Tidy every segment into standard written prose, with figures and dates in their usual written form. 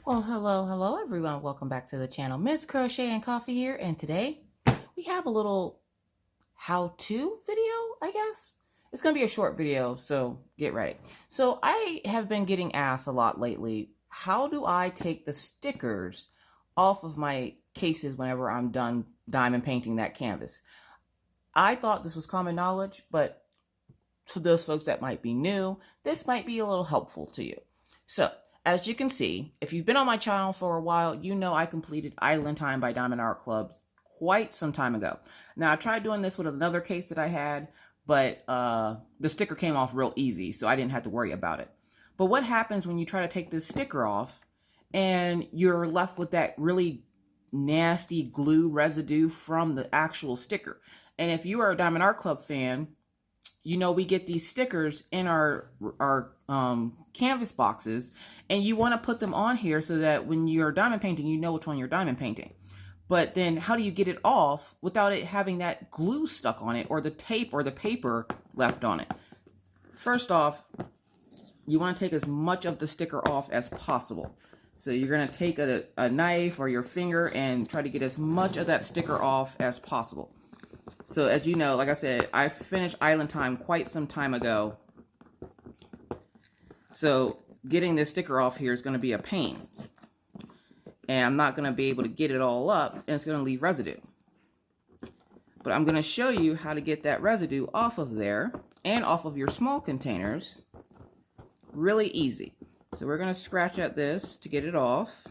Well, hello everyone. Welcome back to the channel. Miss Crochet and Coffee here, and today we have a little how-to video, I guess. It's going to be a short video, so get ready. So I have been getting asked a lot lately, how do I take the stickers off of my cases whenever I'm done diamond painting that canvas? I thought this was common knowledge, but to those folks that might be new, this might be a little helpful to you. So, as you can see, if you've been on my channel for a while, you know I completed Island Time by Diamond Art Club quite some time ago. Now, I tried doing this with another case that I had, but the sticker came off real easy, so I didn't have to worry about it. But what happens when you try to take this sticker off and you're left with that really nasty glue residue from the actual sticker? And if you are a Diamond Art Club fan, you know we get these stickers in our canvas boxes, and you want to put them on here so that when you're diamond painting, you know which one you're diamond painting. But then how do you get it off without it having that glue stuck on it, or the tape or the paper left on it? First off, you want to take as much of the sticker off as possible. So you're going to take a knife or your finger and try to get as much of that sticker off as possible. So as you know, like I said, I finished Island Time quite some time ago. So getting this sticker off here is going to be a pain. And I'm not going to be able to get it all up, and it's going to leave residue. But I'm going to show you how to get that residue off of there and off of your small containers really easy. So we're going to scratch at this to get it off.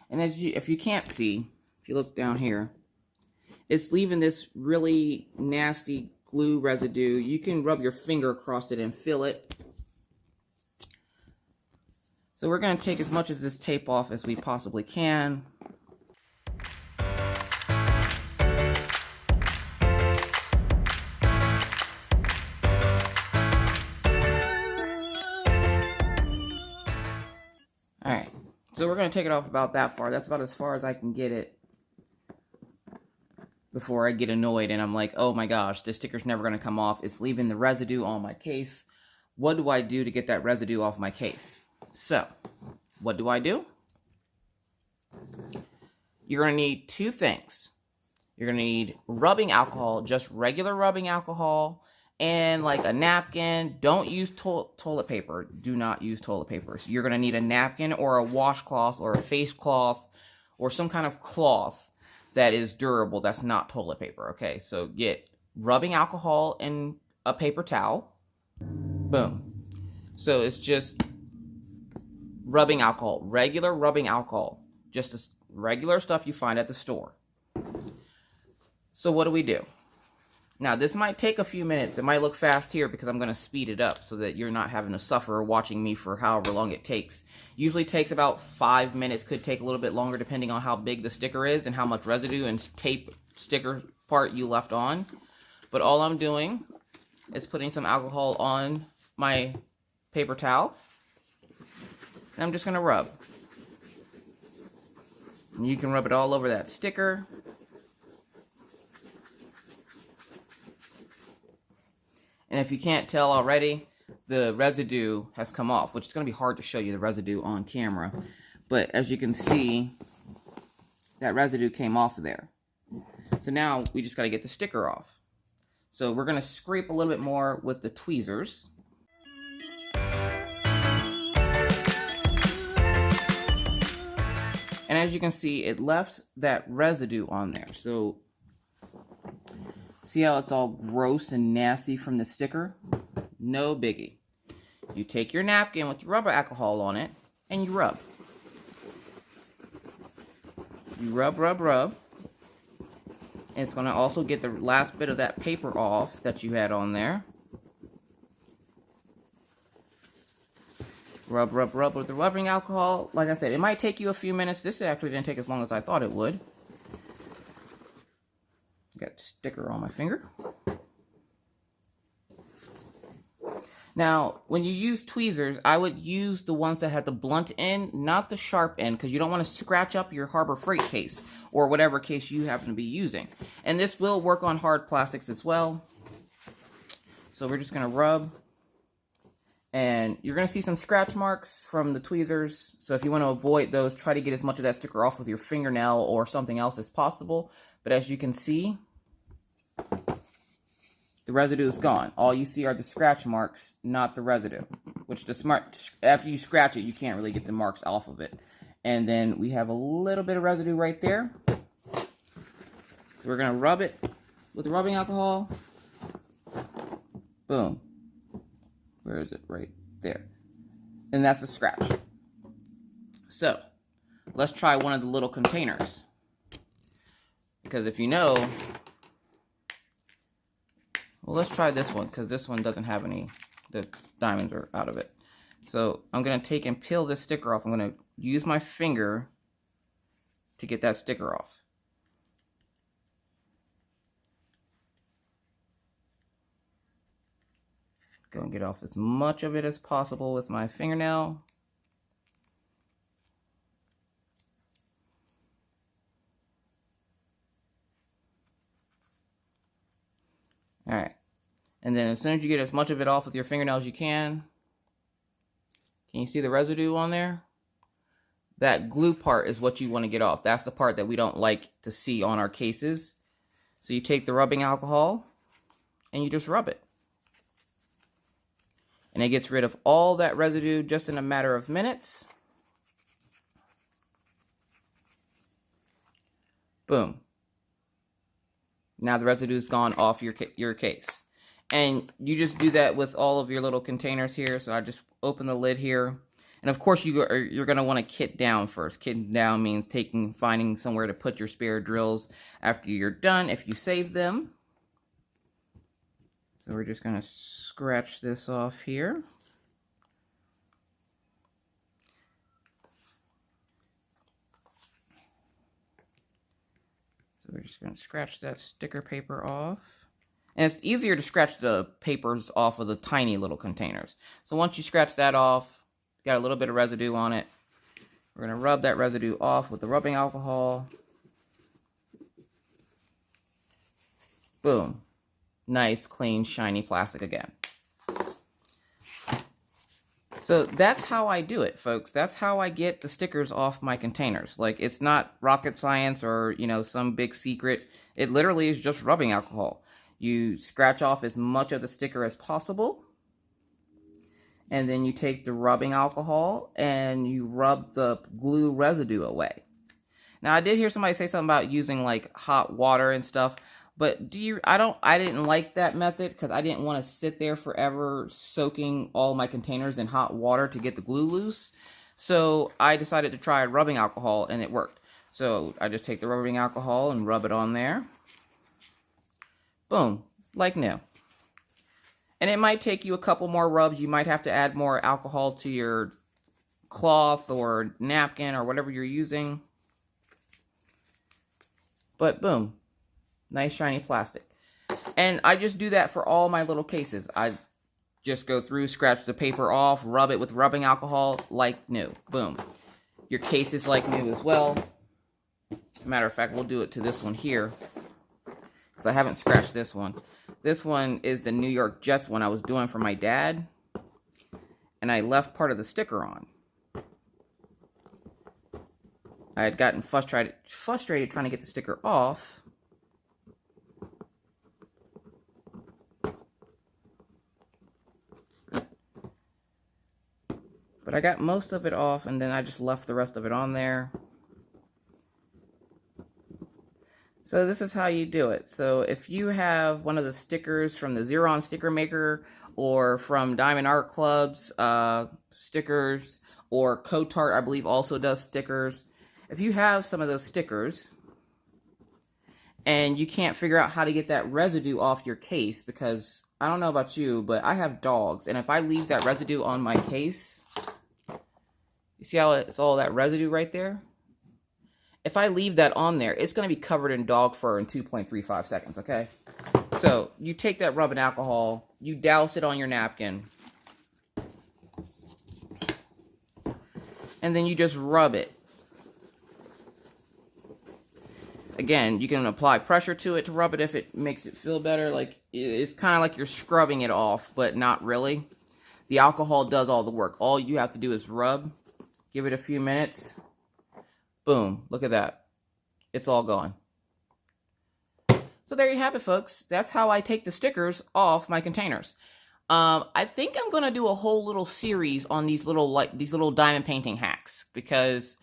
And if you can't see, if you look down here, it's leaving this really nasty glue residue. You can rub your finger across it and feel it. So we're going to take as much of this tape off as we possibly can. Alright, so we're going to take it off about that far. That's about as far as I can get it before I get annoyed and I'm like, oh my gosh, this sticker's never going to come off. It's leaving the residue on my case. What do I do to get that residue off my case? So, what do? You're going to need two things. You're going to need rubbing alcohol, just regular rubbing alcohol, and like a napkin. Don't use toilet paper. Do not use toilet paper. So you're going to need a napkin or a washcloth or a face cloth or some kind of cloth that is durable, that's not toilet paper, okay? So get rubbing alcohol and a paper towel. Boom. So it's just rubbing alcohol, regular rubbing alcohol, just the regular stuff you find at the store. So what do? Now this might take a few minutes. It might look fast here because I'm gonna speed it up so that you're not having to suffer watching me for however long it takes. Usually takes about 5 minutes, could take a little bit longer depending on how big the sticker is and how much residue and tape sticker part you left on. But all I'm doing is putting some alcohol on my paper towel. And I'm just gonna rub. And you can rub it all over that sticker. And if you can't tell already, the residue has come off, which is going to be hard to show you the residue on camera. But as you can see, that residue came off of there. So now we just got to get the sticker off. So we're going to scrape a little bit more with the tweezers. And as you can see, it left that residue on there. So see how it's all gross and nasty from the sticker? No biggie. You take your napkin with your rubber alcohol on it, and you rub. You rub, rub, rub. And it's going to also get the last bit of that paper off that you had on there. Rub, rub, rub with the rubbing alcohol. Like I said, it might take you a few minutes. This actually didn't take as long as I thought it would. Got sticker on my finger. Now, when you use tweezers, I would use the ones that have the blunt end, not the sharp end, because you don't want to scratch up your Harbor Freight case or whatever case you happen to be using. And this will work on hard plastics as well. So we're just going to rub And you're going to see some scratch marks from the tweezers. So if you want to avoid those, try to get as much of that sticker off with your fingernail or something else as possible. But as you can see, the residue is gone. All you see are the scratch marks, not the residue. Which after you scratch it, you can't really get the marks off of it. And then we have a little bit of residue right there. So we're going to rub it with the rubbing alcohol. Boom. Where is it? Right there. And that's a scratch. So, let's try one of the little containers. Because if you know, well, let's try this one, because this one doesn't have any, the diamonds are out of it. So, I'm going to take and peel this sticker off. I'm going to use my finger to get that sticker off. Go and get off as much of it as possible with my fingernail. All right. And then as soon as you get as much of it off with your fingernail as you can you see the residue on there? That glue part is what you want to get off. That's the part that we don't like to see on our cases. So you take the rubbing alcohol and you just rub it. And it gets rid of all that residue just in a matter of minutes. Boom. Now the residue is gone off your case. And you just do that with all of your little containers here. So I just open the lid here. And of course you're going to want to kit down first. Kitting down means finding somewhere to put your spare drills after you're done, if you save them. So we're just going to scratch this off here. So we're just going to scratch that sticker paper off. And it's easier to scratch the papers off of the tiny little containers. So once you scratch that off, got a little bit of residue on it. We're going to rub that residue off with the rubbing alcohol. Boom. Nice, clean, shiny plastic again. So that's how I do it, folks. That's how I get the stickers off my containers. Like, it's not rocket science or, some big secret. It literally is just rubbing alcohol. You scratch off as much of the sticker as possible. And then you take the rubbing alcohol and you rub the glue residue away. Now, I did hear somebody say something about using like hot water and stuff. But I didn't like that method because I didn't want to sit there forever soaking all my containers in hot water to get the glue loose. So I decided to try rubbing alcohol and it worked. So I just take the rubbing alcohol and rub it on there. Boom, like new. And it might take you a couple more rubs. You might have to add more alcohol to your cloth or napkin or whatever you're using. But boom. Nice shiny plastic. And I just do that for all my little cases. I just go through, scratch the paper off, rub it with rubbing alcohol like new. Boom. Your case is like new as well. Matter of fact, we'll do it to this one here. Because I haven't scratched this one. This one is the New York Jets one I was doing for my dad. And I left part of the sticker on. I had gotten frustrated trying to get the sticker off. But I got most of it off, and then I just left the rest of it on there. So this is how you do it. So if you have one of the stickers from the Xeron sticker maker, or from Diamond Art Club's stickers, or Cotart, I believe, also does stickers. If you have some of those stickers, and you can't figure out how to get that residue off your case, because I don't know about you, but I have dogs, and if I leave that residue on my case, you see how it's all that residue right there? If I leave that on there, it's going to be covered in dog fur in 2.35 seconds, okay? So, you take that rubbing alcohol, you douse it on your napkin, and then you just rub it. Again, you can apply pressure to it to rub it if it makes it feel better. Like, it's kind of like you're scrubbing it off, but not really. The alcohol does all the work. All you have to do is rub, give it a few minutes. Boom, look at that. It's all gone. So there you have it, folks. That's how I take the stickers off my containers. I think I'm gonna do a whole little series on these little diamond painting hacks, because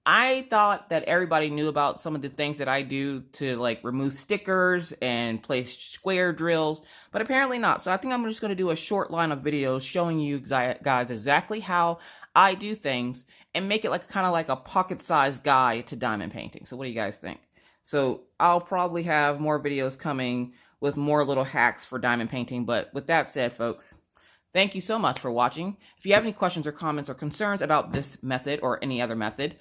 I thought that everybody knew about some of the things that I do to like remove stickers and place square drills, but apparently not. So I think I'm just gonna do a short line of videos showing you guys exactly how I do things and make it like kind of like a pocket-sized guide to diamond painting. So what do you guys think? So I'll probably have more videos coming with more little hacks for diamond painting. But with that said, folks, thank you so much for watching. If you have any questions or comments or concerns about this method or any other method,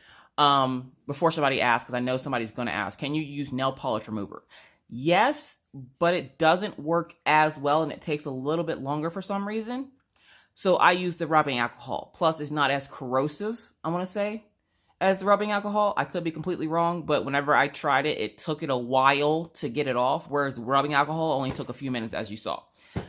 before somebody asks, because I know somebody's going to ask, can you use nail polish remover? Yes, but it doesn't work as well and it takes a little bit longer for some reason. So I use the rubbing alcohol. Plus, it's not as corrosive, I want to say, as the rubbing alcohol. I could be completely wrong, but whenever I tried it, it took it a while to get it off, whereas the rubbing alcohol only took a few minutes, as you saw.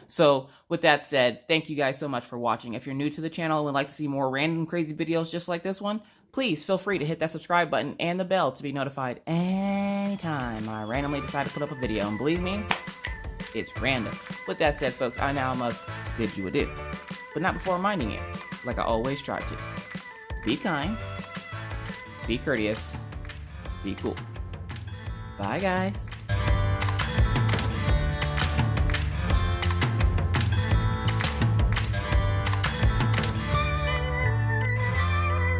So with that said, thank you guys so much for watching. If you're new to the channel and would like to see more random crazy videos just like this one, please feel free to hit that subscribe button and the bell to be notified anytime I randomly decide to put up a video. And believe me, it's random. With that said, folks, I now must bid you adieu, but not before reminding you, like I always try to, be kind, be courteous, be cool. Bye, guys.